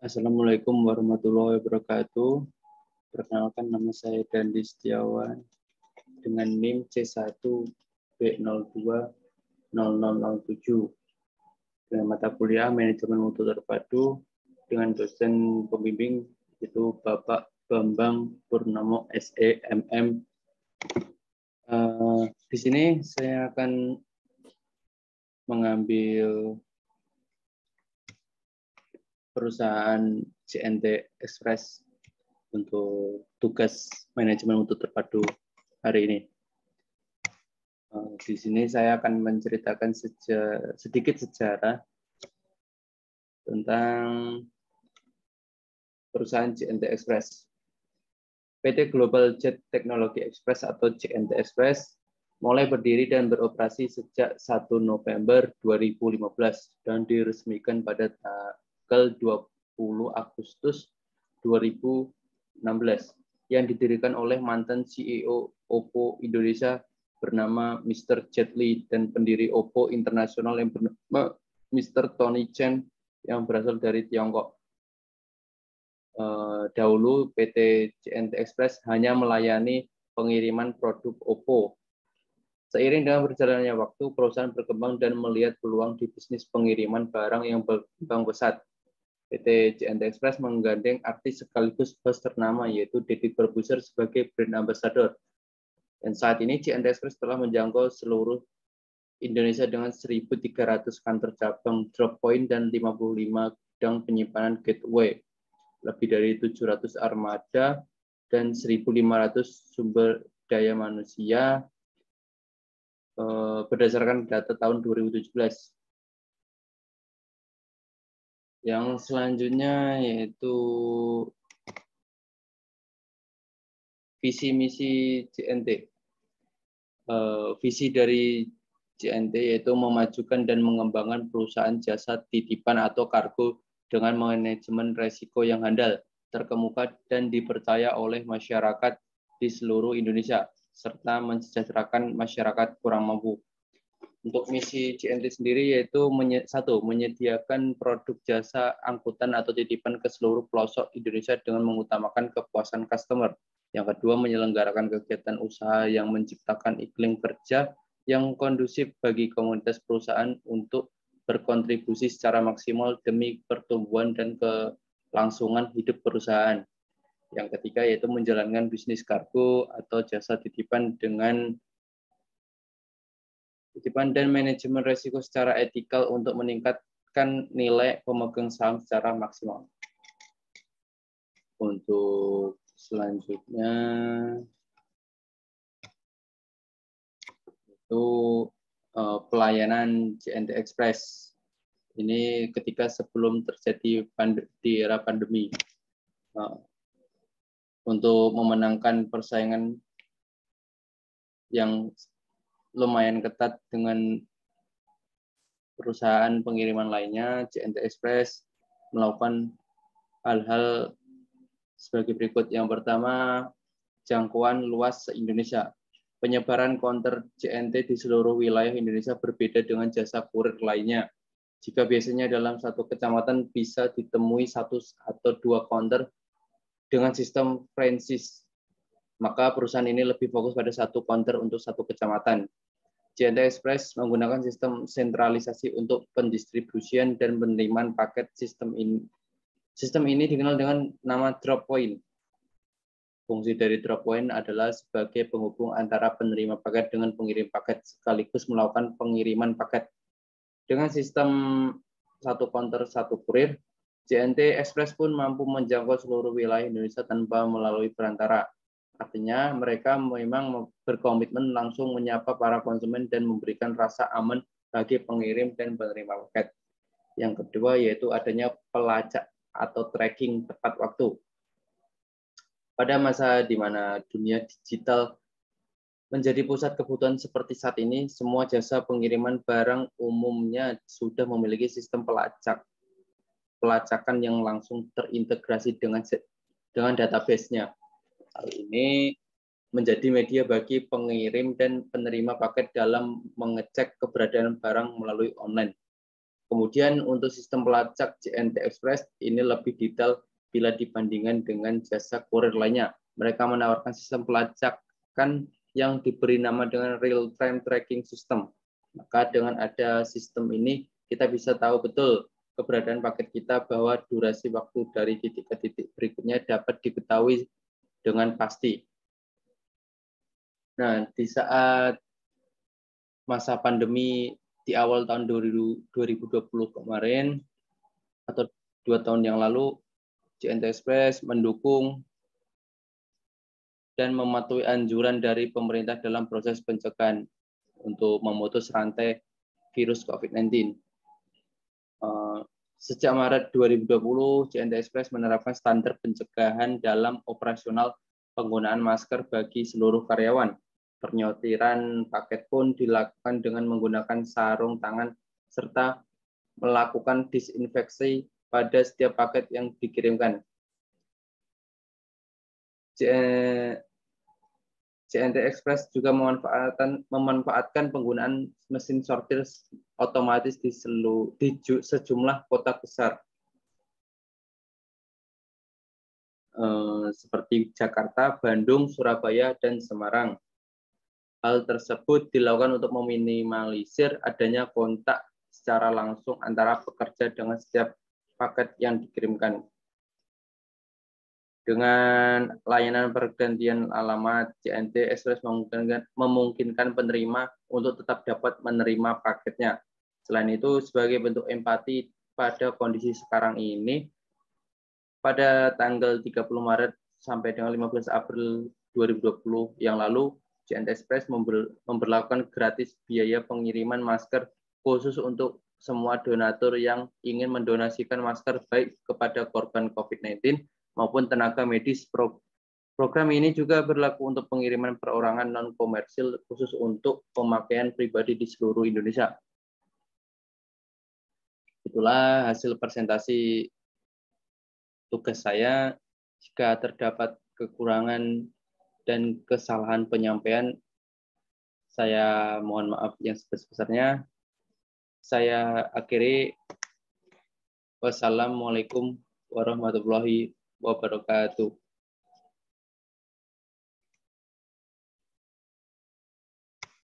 Assalamualaikum warahmatullahi wabarakatuh. Perkenalkan, nama saya Dandi Setiawan dengan NIM C1B020007 dengan mata kuliah Manajemen Mutu Terpadu dengan dosen pembimbing yaitu Bapak Bambang Purnomo SEMM. Di sini saya akan mengambil perusahaan JNT Express untuk tugas manajemen mutu terpadu hari ini. Di sini saya akan menceritakan sedikit sejarah tentang perusahaan JNT Express. PT Global Jet Technology Express atau JNT Express mulai berdiri dan beroperasi sejak 1 November 2015 dan diresmikan pada tanggal 20 Agustus 2016 yang didirikan oleh mantan CEO Oppo Indonesia bernama Mr. Jet Li dan pendiri Oppo Internasional yang bernama Mr. Tony Chen yang berasal dari Tiongkok. Dahulu PT JNT Express hanya melayani pengiriman produk Oppo. Seiring dengan berjalannya waktu, perusahaan berkembang dan melihat peluang di bisnis pengiriman barang yang berkembang pesat. PT JNT Express menggandeng artis sekaligus host ternama yaitu Deddy Corbuzier sebagai brand ambassador. Dan saat ini JNT Express telah menjangkau seluruh Indonesia dengan 1.300 kantor cabang drop point dan 55 gudang penyimpanan gateway, lebih dari 700 armada dan 1.500 sumber daya manusia berdasarkan data tahun 2017. Yang selanjutnya yaitu visi misi JNT. Visi dari JNT yaitu memajukan dan mengembangkan perusahaan jasa titipan atau kargo dengan manajemen resiko yang handal, terkemuka dan dipercaya oleh masyarakat di seluruh Indonesia, serta mensejahterakan masyarakat kurang mampu. Untuk misi JNT sendiri yaitu satu, menyediakan produk jasa angkutan atau titipan ke seluruh pelosok Indonesia dengan mengutamakan kepuasan customer. Yang kedua, menyelenggarakan kegiatan usaha yang menciptakan iklim kerja yang kondusif bagi komunitas perusahaan untuk berkontribusi secara maksimal demi pertumbuhan dan kelangsungan hidup perusahaan. Yang ketiga, yaitu menjalankan bisnis kargo atau jasa titipan dan manajemen risiko secara etikal untuk meningkatkan nilai pemegang saham secara maksimal. Untuk selanjutnya itu pelayanan JNT Express. Ini ketika sebelum terjadi di era pandemi. Untuk memenangkan persaingan yang lumayan ketat dengan perusahaan pengiriman lainnya, JNT Express melakukan hal-hal sebagai berikut. Yang pertama, jangkauan luas se-Indonesia. Penyebaran counter JNT di seluruh wilayah Indonesia berbeda dengan jasa kurir lainnya. Jika biasanya dalam satu kecamatan bisa ditemui 1 atau 2 counter dengan sistem franchise, maka perusahaan ini lebih fokus pada 1 counter untuk 1 kecamatan. JNT Express menggunakan sistem sentralisasi untuk pendistribusian dan penerimaan paket. Sistem ini dikenal dengan nama drop point. Fungsi dari drop point adalah sebagai penghubung antara penerima paket dengan pengirim paket sekaligus melakukan pengiriman paket. Dengan sistem 1 counter 1 kurir, JNT Express pun mampu menjangkau seluruh wilayah Indonesia tanpa melalui perantara. Artinya mereka memang berkomitmen langsung menyapa para konsumen dan memberikan rasa aman bagi pengirim dan penerima paket. Yang kedua yaitu adanya pelacak atau tracking tepat waktu. Pada masa di mana dunia digital menjadi pusat kebutuhan seperti saat ini, semua jasa pengiriman barang umumnya sudah memiliki sistem pelacakan yang langsung terintegrasi dengan database-nya. Hal ini menjadi media bagi pengirim dan penerima paket dalam mengecek keberadaan barang melalui online. Kemudian untuk sistem pelacak JNT Express ini lebih detail bila dibandingkan dengan jasa kurir lainnya. Mereka menawarkan sistem pelacakan yang diberi nama dengan real-time tracking system. Maka dengan ada sistem ini, kita bisa tahu betul keberadaan paket kita, bahwa durasi waktu dari titik ke titik berikutnya dapat diketahui dengan pasti. Nah, di saat masa pandemi di awal tahun 2020 kemarin, atau 2 tahun yang lalu, JNT Express mendukung dan mematuhi anjuran dari pemerintah dalam proses pencegahan untuk memutus rantai virus COVID-19. Sejak Maret 2020, JNT Express menerapkan standar pencegahan dalam operasional penggunaan masker bagi seluruh karyawan. Penyortiran paket pun dilakukan dengan menggunakan sarung tangan serta melakukan disinfeksi pada setiap paket yang dikirimkan. JNT Express juga memanfaatkan penggunaan mesin sortir otomatis di sejumlah kota besar seperti Jakarta, Bandung, Surabaya, dan Semarang. Hal tersebut dilakukan untuk meminimalisir adanya kontak secara langsung antara pekerja dengan setiap paket yang dikirimkan. Dengan layanan pergantian alamat, JNT Express memungkinkan penerima untuk tetap dapat menerima paketnya. Selain itu, sebagai bentuk empati pada kondisi sekarang ini, pada tanggal 30 Maret sampai dengan 15 April 2020 yang lalu, JNT Express memberlakukan gratis biaya pengiriman masker khusus untuk semua donatur yang ingin mendonasikan masker baik kepada korban COVID-19 maupun tenaga medis. Program ini juga berlaku untuk pengiriman perorangan non-komersil khusus untuk pemakaian pribadi di seluruh Indonesia. Itulah hasil presentasi tugas saya. Jika terdapat kekurangan dan kesalahan penyampaian, saya mohon maaf yang sebesar-besarnya. Saya akhiri. Wassalamualaikum warahmatullahi wabarakatuh.